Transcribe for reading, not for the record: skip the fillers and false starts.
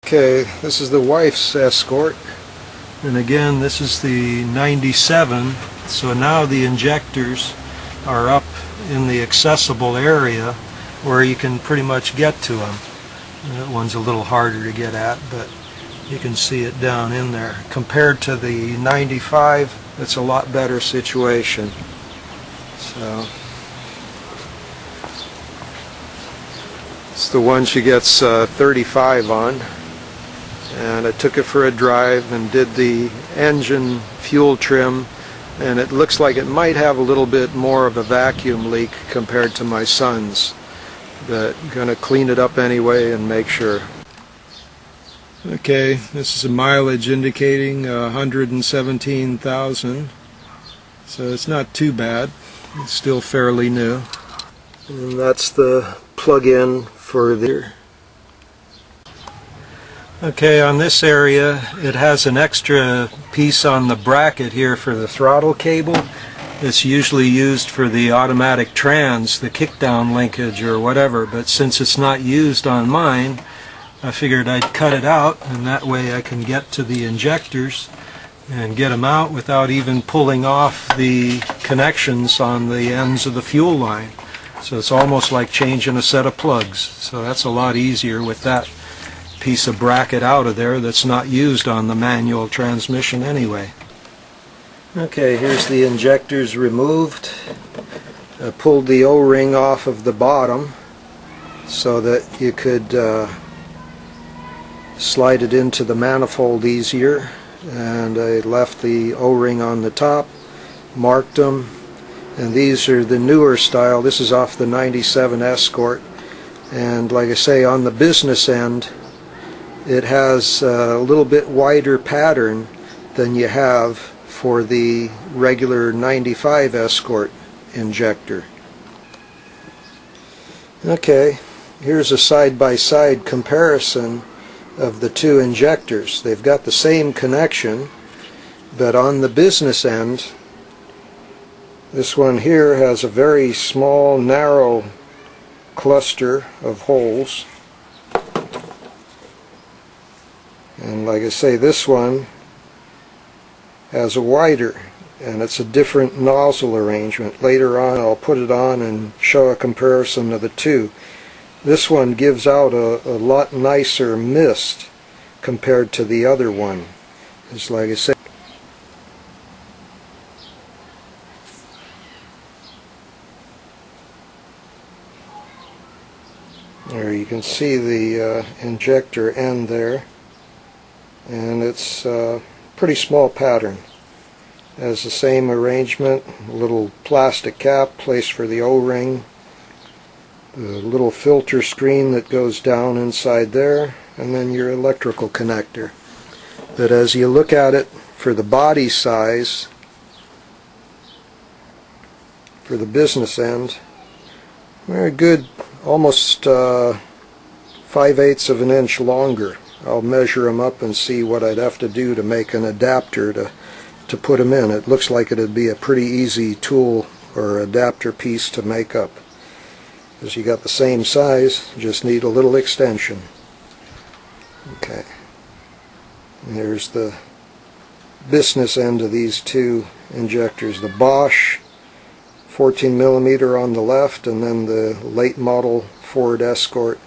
Okay, this is the wife's escort, and again this is the 97, so now the injectors are up in the accessible area where you can pretty much get to them. That one's a little harder to get at, but you can see it down in there. Compared to the 95, it's a lot better situation. So it's the one she gets 35 on. And I took it for a drive and did the engine fuel trim, and it looks like it might have a little bit more of a vacuum leak compared to my son's, but I'm going to clean it up anyway and make sure. Okay, this is a mileage indicating 117,000, so it's not too bad. It's still fairly new. And that's the plug-in for the... Okay, on this area it has an extra piece on the bracket here for the throttle cable. It's usually used for the automatic trans, the kickdown linkage or whatever, but since it's not used on mine, I figured I'd cut it out, and that way I can get to the injectors and get them out without even pulling off the connections on the ends of the fuel line. So it's almost like changing a set of plugs. So that's a lot easier with that piece of bracket out of there that's not used on the manual transmission anyway. Okay, here's the injectors removed. I pulled the O-ring off of the bottom so that you could slide it into the manifold easier, and I left the O-ring on the top, marked them, and these are the newer style. This is off the 97 Escort, and like I say, on the business end it has a little bit wider pattern than you have for the regular 95 Escort injector. Okay, here's a side-by-side comparison of the two injectors. They've got the same connection, but on the business end, this one here has a very small, narrow cluster of holes. And like I say, this one has a wider, and it's a different nozzle arrangement. Later on I'll put it on and show a comparison of the two. This one gives out a lot nicer mist compared to the other one. It's like I say, there you can see the injector end there, and it's a pretty small pattern. It has the same arrangement, a little plastic cap placed for the O-ring, the little filter screen that goes down inside there, and then your electrical connector. But as you look at it for the body size, for the business end, very good, almost 5/8 of an inch longer. I'll measure them up and see what I'd have to do to make an adapter to put them in. It looks like it'd be a pretty easy tool or adapter piece to make up, because you got the same size, just need a little extension. Okay, and there's the business end of these two injectors, the Bosch 14mm on the left, and then the late model Ford Escort